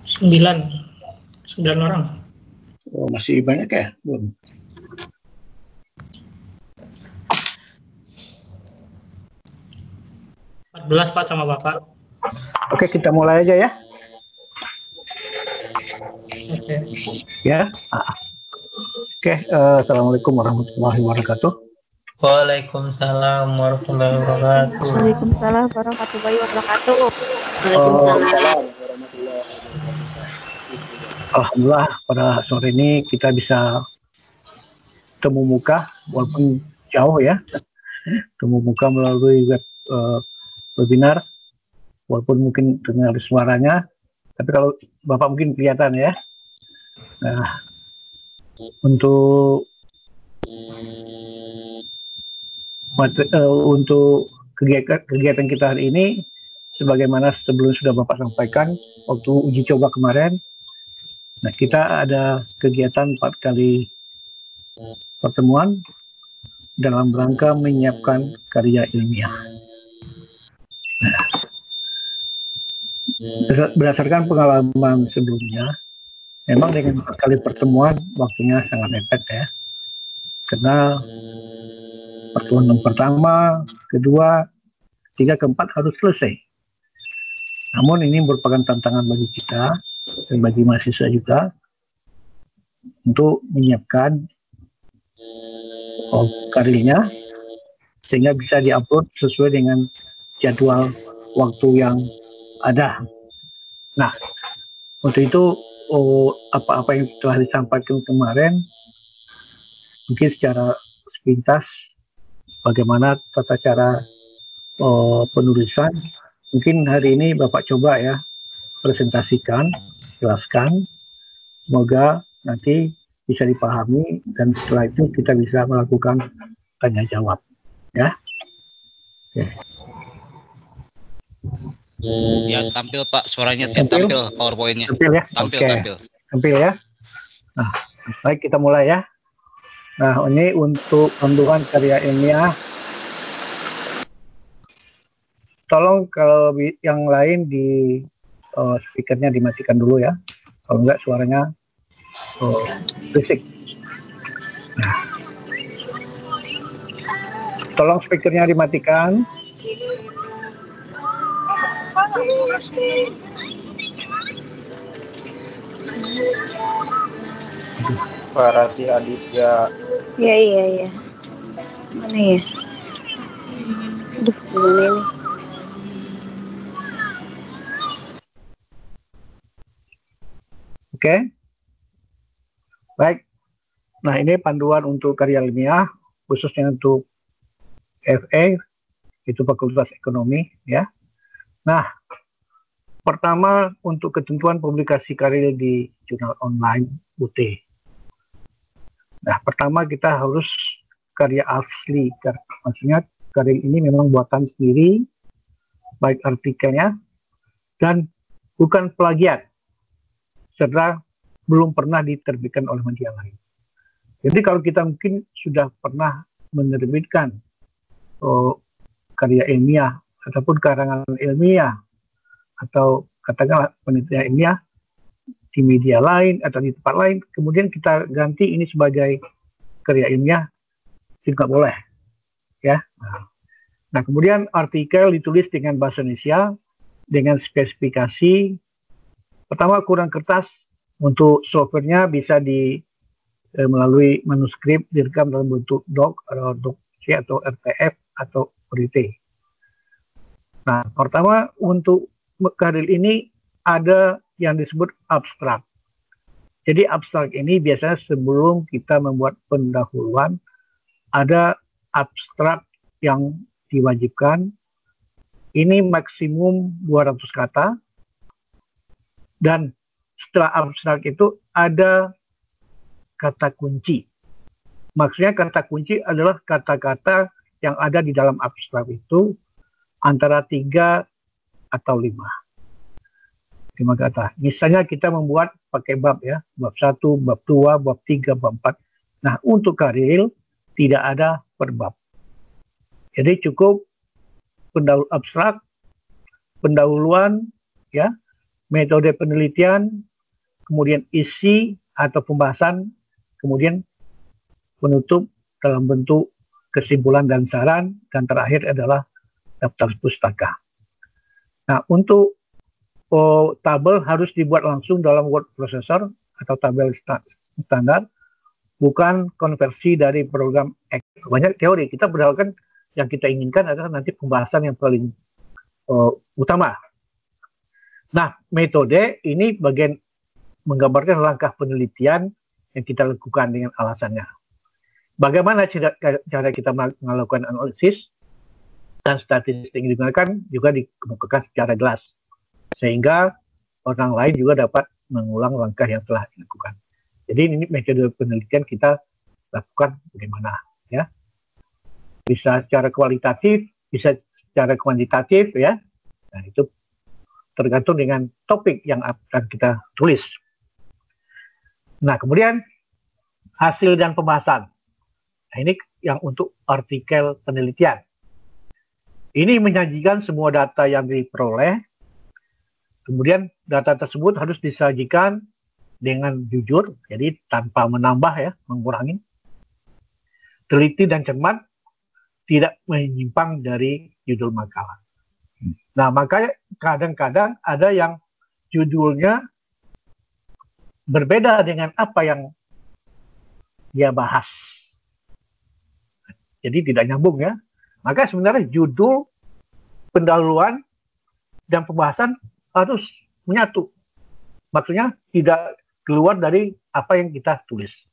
9 orang. Oh, masih banyak ya? Belum. Pak sama Bapak. Oke, kita mulai aja ya. Oke. Ya. Oke, assalamualaikum warahmatullahi wabarakatuh. Waalaikumsalam warahmatullahi wabarakatuh. Waalaikumsalam warahmatullahi wabarakatuh. Waalaikumsalam. Alhamdulillah pada sore ini kita bisa temu muka walaupun jauh ya. Temu muka melalui webinar walaupun mungkin dengar suaranya, tapi kalau Bapak mungkin kelihatan ya. Nah, untuk kegiatan kita hari ini, sebagaimana sebelum sudah Bapak sampaikan waktu uji coba kemarin, nah kita ada kegiatan 4 kali pertemuan dalam rangka menyiapkan karya ilmiah. Nah, berdasarkan pengalaman sebelumnya, memang dengan 4 kali pertemuan waktunya sangat mepet ya, karena pertemuan pertama, kedua, ketiga, keempat harus selesai. Namun ini merupakan tantangan bagi kita dan bagi mahasiswa juga untuk menyiapkan karyanya sehingga bisa diupload sesuai dengan jadwal waktu yang ada. Nah, untuk itu apa-apa yang telah disampaikan kemarin mungkin secara sepintas bagaimana tata cara penulisan. Mungkin hari ini Bapak coba ya presentasikan, jelaskan. Semoga nanti bisa dipahami dan setelah itu kita bisa melakukan tanya jawab ya. Oke. Ya, tampil Pak, suaranya tampil PowerPoint-nya. Tampil ya. Tampil ya. Nah, baik kita mulai ya. Nah, ini untuk pembuatan karya ilmiah. Tolong kalau yang lain di speakernya dimatikan dulu ya. Kalau enggak suaranya berisik. Nah, tolong speakernya dimatikan. Farati Aditya. Iya. Mana ya? Aduh, gimana ini? Oke. Baik. Nah, ini panduan untuk karya ilmiah khususnya untuk FE, itu Fakultas Ekonomi ya. Nah, pertama untuk ketentuan publikasi karya di jurnal online UT. Nah, pertama kita harus karya asli, maksudnya karya ini memang buatan sendiri, baik artikelnya dan bukan plagiat, serta belum pernah diterbitkan oleh media lain. Jadi kalau kita mungkin sudah pernah menerbitkan karya ilmiah ataupun karangan ilmiah atau katakanlah penelitian ilmiah di media lain atau di tempat lain, kemudian kita ganti ini sebagai karya ilmiah, itu nggak boleh ya. Nah, kemudian artikel ditulis dengan bahasa Indonesia dengan spesifikasi pertama ukuran kertas, untuk softwarenya bisa melalui manuskrip direkam dalam bentuk doc atau doc atau RTF atau ODT. Nah, pertama untuk karya ini ada yang disebut abstrak. Jadi abstrak ini biasanya sebelum kita membuat pendahuluan ada abstrak yang diwajibkan. Ini maksimum 200 kata. Dan setelah abstrak itu ada kata kunci. Maksudnya kata kunci adalah kata-kata yang ada di dalam abstrak itu antara 3 atau 5 kata. Misalnya kita membuat pakai bab ya, bab 1, bab 2, bab 3, bab 4. Nah, untuk karya tidak ada per bab. Jadi cukup abstrak, pendahuluan ya, metode penelitian, kemudian isi atau pembahasan, kemudian penutup dalam bentuk kesimpulan dan saran, dan terakhir adalah daftar pustaka. Nah, untuk tabel harus dibuat langsung dalam word processor atau tabel standar, bukan konversi dari program X. Banyak teori, kita berdasarkan yang kita inginkan adalah nanti pembahasan yang paling utama. Nah, metode ini bagian menggambarkan langkah penelitian yang kita lakukan dengan alasannya. Bagaimana cara kita melakukan analisis dan statistik yang digunakan juga dikemukakan secara jelas, sehingga orang lain juga dapat mengulang langkah yang telah dilakukan. Jadi ini metode penelitian kita lakukan bagaimana, ya? Bisa secara kualitatif, bisa secara kuantitatif, ya. Nah, itu tergantung dengan topik yang akan kita tulis. Nah, kemudian hasil dan pembahasan. Nah, ini yang untuk artikel penelitian. Ini menyajikan semua data yang diperoleh. Kemudian data tersebut harus disajikan dengan jujur, jadi tanpa menambah, ya, mengurangi. Teliti dan cermat, tidak menyimpang dari judul makalah. Nah, makanya kadang-kadang ada yang judulnya berbeda dengan apa yang dia bahas. Jadi tidak nyambung, ya. Maka sebenarnya judul, pendahuluan, dan pembahasan harus menyatu. Maksudnya tidak keluar dari apa yang kita tulis.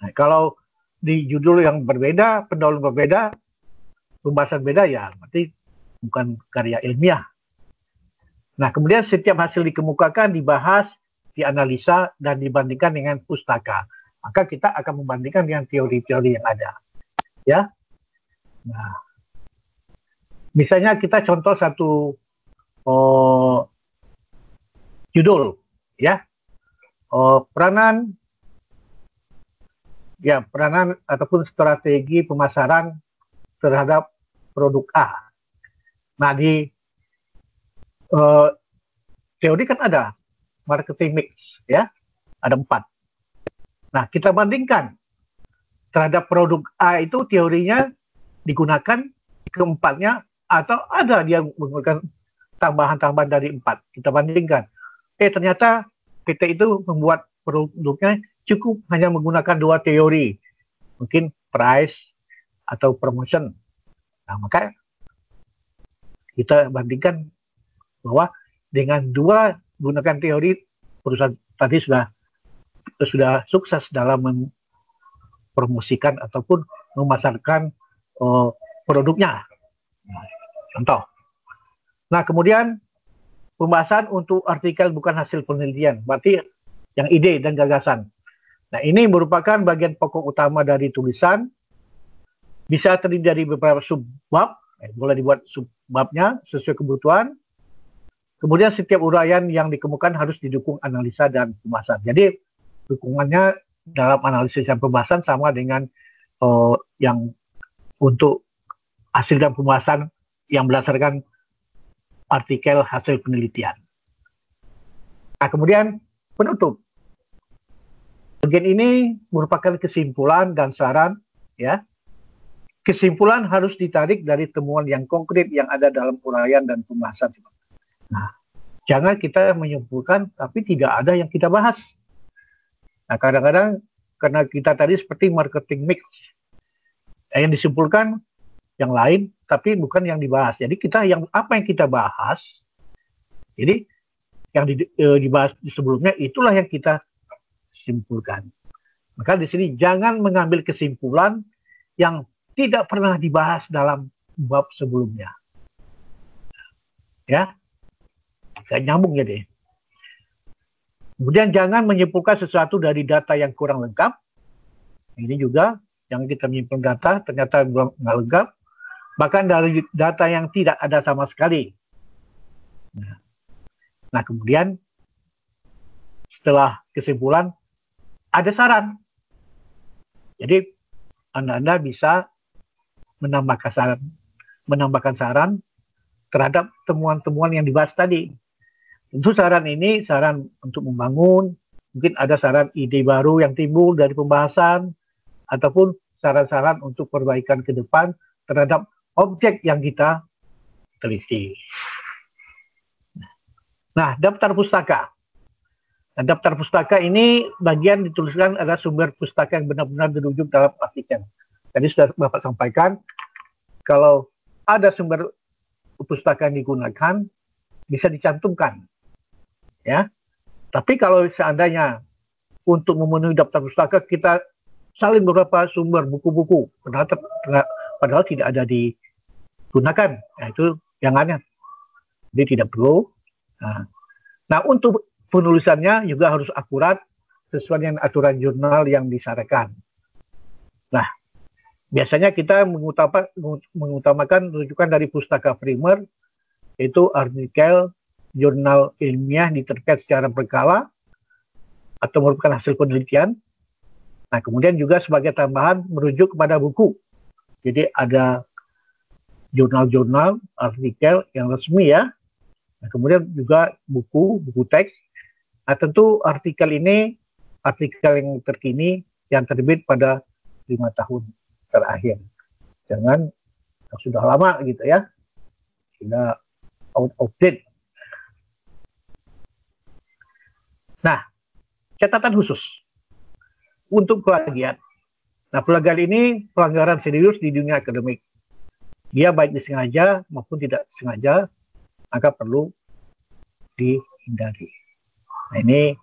Nah, kalau di judul yang berbeda, pendahuluan berbeda, pembahasan beda, ya berarti bukan karya ilmiah. Nah, kemudian setiap hasil dikemukakan, dibahas, dianalisa, dan dibandingkan dengan pustaka. Maka kita akan membandingkan dengan teori-teori yang ada. Ya. Nah, misalnya kita contoh satu judul, ya. Peranan ataupun strategi pemasaran terhadap produk A. Nah, di teori kan ada marketing mix, ya, ada 4. Nah, kita bandingkan terhadap produk A itu teorinya digunakan keempatnya atau ada dia menggunakan tambahan-tambahan dari 4. Kita bandingkan. Ternyata PT itu membuat produknya cukup hanya menggunakan 2 teori. Mungkin price atau promotion. Nah, maka kita bandingkan bahwa dengan 2 gunakan teori, perusahaan tadi sudah sukses dalam mempromosikan ataupun memasarkan produknya. Nah, contoh. Nah, kemudian pembahasan untuk artikel bukan hasil penelitian, berarti yang ide dan gagasan. Nah, ini merupakan bagian pokok utama dari tulisan, bisa terdiri dari beberapa subbab, boleh dibuat subbabnya sesuai kebutuhan. Kemudian setiap uraian yang dikemukakan harus didukung analisa dan pembahasan. Jadi dukungannya dalam analisis dan pembahasan sama dengan yang untuk hasil dan pembahasan yang berdasarkan artikel hasil penelitian. Nah, kemudian penutup. Bagian ini merupakan kesimpulan dan saran, ya. Kesimpulan harus ditarik dari temuan yang konkret yang ada dalam uraian dan pembahasan. Nah, jangan kita menyimpulkan tapi tidak ada yang kita bahas. Nah, kadang-kadang karena kita tadi seperti marketing mix, yang disimpulkan yang lain tapi bukan yang dibahas. Jadi apa yang kita bahas, jadi yang dibahas di sebelumnya itulah yang kita simpulkan. Maka di sini jangan mengambil kesimpulan yang tidak pernah dibahas dalam bab sebelumnya. Ya, gak nyambung ya deh. Kemudian jangan menyimpulkan sesuatu dari data yang kurang lengkap. Ini juga yang kita menyimpulkan data ternyata belum lengkap. Bahkan dari data yang tidak ada sama sekali. Nah, kemudian setelah kesimpulan ada saran. Jadi Anda bisa menambahkan saran terhadap temuan-temuan yang dibahas tadi. Tentu saran ini saran untuk membangun, mungkin ada saran ide baru yang timbul dari pembahasan, ataupun saran-saran untuk perbaikan ke depan terhadap objek yang kita teliti. Nah, daftar pustaka. Nah, daftar pustaka ini bagian dituliskan ada sumber pustaka yang benar-benar dirujuk dalam artikel. Tadi sudah Bapak sampaikan, kalau ada sumber pustaka yang digunakan, bisa dicantumkan. Ya. Tapi kalau seandainya untuk memenuhi daftar pustaka, kita salin beberapa sumber buku-buku, padahal tidak ada digunakan. Nah, itu jangan. Jadi tidak perlu. Nah, untuk penulisannya juga harus akurat sesuai dengan aturan jurnal yang disarankan. Nah, biasanya kita mengutamakan rujukan dari pustaka primer, yaitu artikel, jurnal ilmiah diterkait secara berkala atau merupakan hasil penelitian. Nah, kemudian juga sebagai tambahan merujuk kepada buku. Jadi ada jurnal-jurnal, artikel yang resmi ya. Nah, kemudian juga buku teks. Nah, tentu artikel ini artikel yang terkini yang terbit pada 5 tahun terakhir. Jangan yang sudah lama gitu ya. Sudah out of date. Nah, catatan khusus untuk plagiat. Nah, plagiat ini pelanggaran serius di dunia akademik. Dia baik disengaja maupun tidak sengaja, maka perlu dihindari. Nah, ini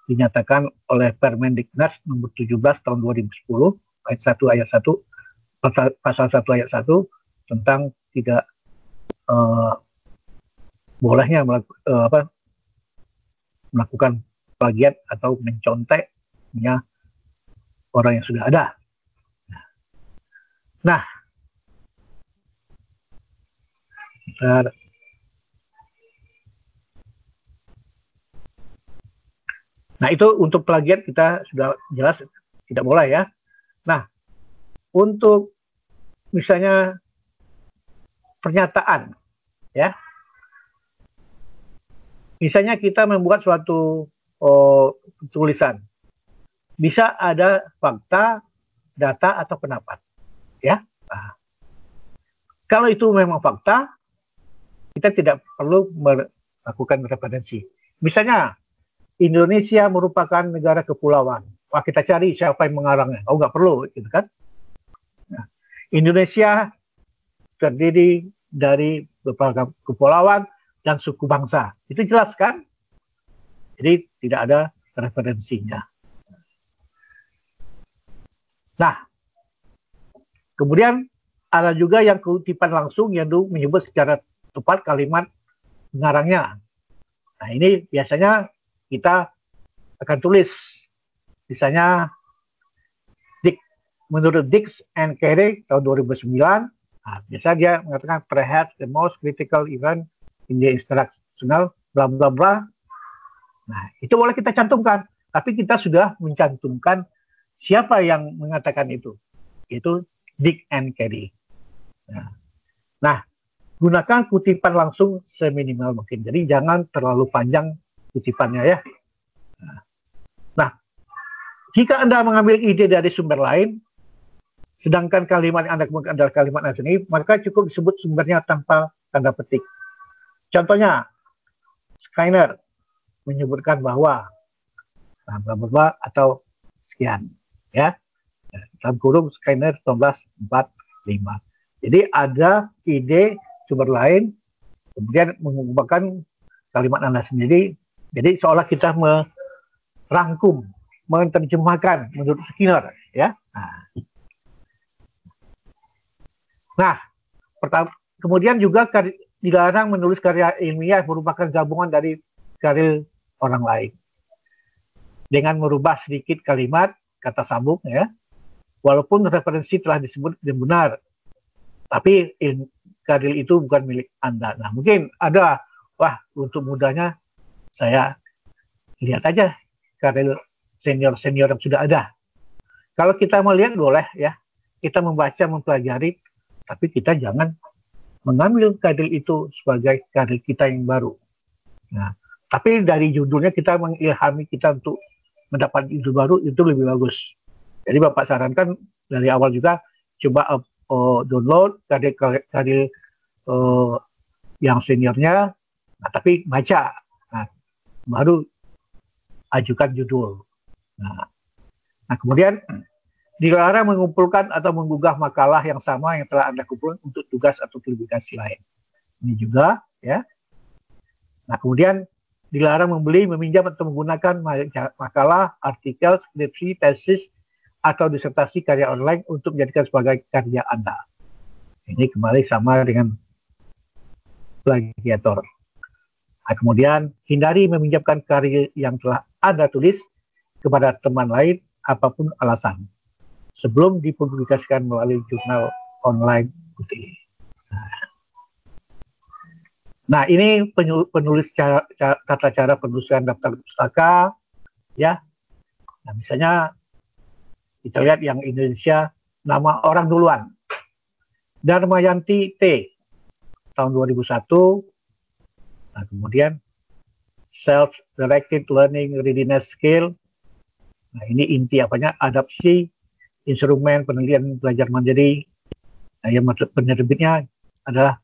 dinyatakan oleh Permendiknas nomor 17 tahun 2010 ayat 1 ayat 1 pasal 1 ayat 1 tentang tidak bolehnya melakukan plagiat atau menconteknya orang yang sudah ada. Nah, itu untuk plagiat kita sudah jelas tidak boleh ya. Nah, untuk misalnya pernyataan ya. Misalnya kita membuat suatu tulisan. Bisa ada fakta, data atau pendapat. Ya. Nah, kalau itu memang fakta, kita tidak perlu melakukan referensi. Misalnya Indonesia merupakan negara kepulauan. Wah, kita cari siapa yang mengarangnya. Oh, nggak perlu, gitu kan? Nah, Indonesia terdiri dari beberapa kepulauan dan suku bangsa. Itu jelas kan? Jadi tidak ada referensinya. Nah, kemudian ada juga yang kutipan langsung yang menyebut secara tepat kalimat pengarangnya. Nah, ini biasanya kita akan tulis, misalnya menurut Dix and Carey tahun 2009, nah, biasa dia mengatakan perhaps the most critical event in the instructional bla bla bla. Nah, itu boleh kita cantumkan, tapi kita sudah mencantumkan siapa yang mengatakan itu, yaitu Dick and Carey. Nah, gunakan kutipan langsung seminimal mungkin. Jadi jangan terlalu panjang kutipannya ya. Nah, jika Anda mengambil ide dari sumber lain, sedangkan kalimat yang Anda kemudian adalah kalimat asli, maka cukup disebut sumbernya tanpa tanda petik. Contohnya, Skinner menyebutkan bahwa bla bla bla atau sekian ya. Dalam kurung Skinner 1945. Jadi ada ide sumber lain kemudian mengubahkan kalimat Anda sendiri. Jadi seolah kita merangkum, menerjemahkan menurut Skinner ya. Nah, kemudian juga dilarang menulis karya ilmiah merupakan gabungan dari karya orang lain. Dengan merubah sedikit kalimat, kata sambung ya. Walaupun referensi telah disebut dan benar, tapi karya itu bukan milik Anda. Nah, mungkin ada, wah, untuk mudahnya saya lihat aja karya senior-senior yang sudah ada. Kalau kita melihat boleh ya, kita membaca, mempelajari, tapi kita jangan mengambil karya itu sebagai karya kita yang baru. Nah, Tapi dari judulnya kita mengilhami kita untuk mendapat judul baru itu lebih bagus. Jadi Bapak sarankan dari awal juga coba download dari yang seniornya, nah, tapi baca, nah, baru ajukan judul. Nah, kemudian dilarang mengumpulkan atau menggugah makalah yang sama yang telah Anda kumpulkan untuk tugas atau publikasi lain. Ini juga, ya. Nah, kemudian dilarang membeli, meminjam atau menggunakan makalah, artikel, skripsi, tesis, atau disertasi karya online untuk dijadikan sebagai karya Anda. Ini kembali sama dengan plagiator. Nah, kemudian hindari meminjamkan karya yang telah Anda tulis kepada teman lain apapun alasan sebelum dipublikasikan melalui jurnal online putih. Nah, ini penulis tata cara penulisan daftar pustaka, ya. Nah, misalnya kita lihat yang Indonesia, nama orang duluan, Darmayanti T, tahun 2001. Nah, kemudian self-directed learning readiness skill. Nah, ini inti apanya? Adaptasi instrumen penelitian belajar mandiri. Nah, yang penerbitnya adalah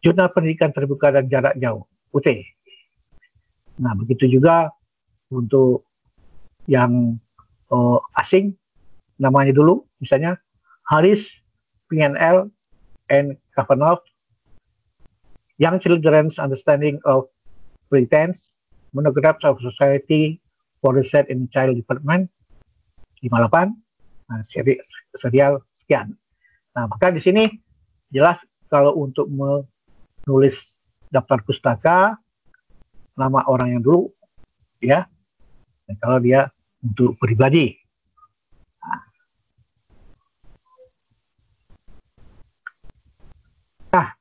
Jurnal Pendidikan Terbuka dan Jarak Jauh, UT. Nah, begitu juga untuk yang asing, namanya dulu, misalnya Harris, PNL, and Kavanaugh, Young Children's Understanding of Pretense, Monographs of Society for Research in Child Development, 58, nah, serial sekian. Nah, maka di sini jelas kalau untuk menulis daftar pustaka, nama orang yang dulu, ya, dan kalau dia untuk pribadi. Nah,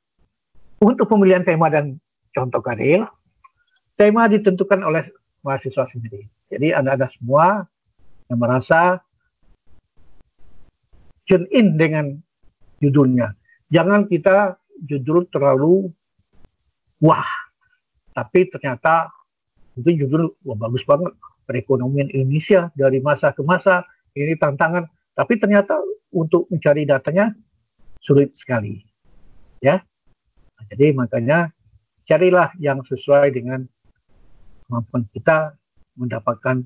untuk pemilihan tema dan contoh karya, tema ditentukan oleh mahasiswa sendiri. Jadi Anda semua yang merasa tune in dengan judulnya. Jangan kita judul terlalu wah, tapi ternyata itu judul wah bagus banget, perekonomian Indonesia dari masa ke masa, ini tantangan, tapi ternyata untuk mencari datanya sulit sekali, ya. Nah, jadi makanya carilah yang sesuai dengan kemampuan kita mendapatkan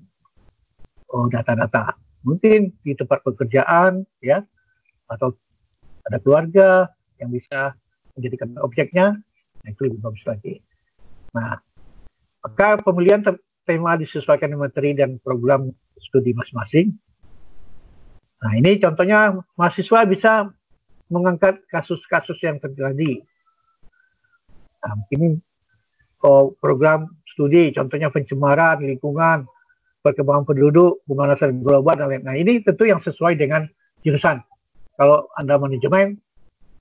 data-data. Mungkin di tempat pekerjaan, ya, atau ada keluarga yang bisa menjadikan objeknya, nah itu lebih bagus lagi. Nah, maka pemilihan tema disesuaikan dengan materi dan program studi masing-masing. Nah, ini contohnya mahasiswa bisa mengangkat kasus-kasus yang terjadi. Nah, mungkin program studi, contohnya pencemaran lingkungan, perkembangan penduduk, pemanasan global, dan lain-lain. Nah, ini tentu yang sesuai dengan jurusan. Kalau Anda manajemen,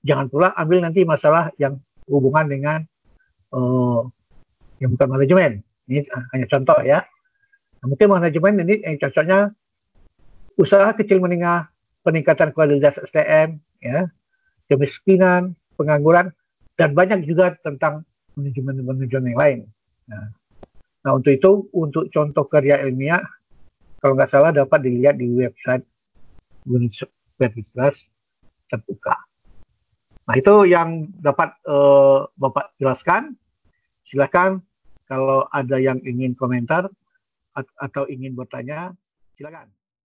jangan pula ambil nanti masalah yang hubungan dengan yang bukan manajemen. Ini hanya contoh, ya. Nah, mungkin manajemen ini cocoknya usaha kecil menengah, peningkatan kualitas SDM, ya, kemiskinan, pengangguran, dan banyak juga tentang manajemen yang lain. Nah, untuk itu, untuk contoh karya ilmiah, kalau nggak salah dapat dilihat di website Universitas Terbuka. Nah, itu yang dapat Bapak jelaskan. Silakan kalau ada yang ingin komentar atau ingin bertanya, silakan.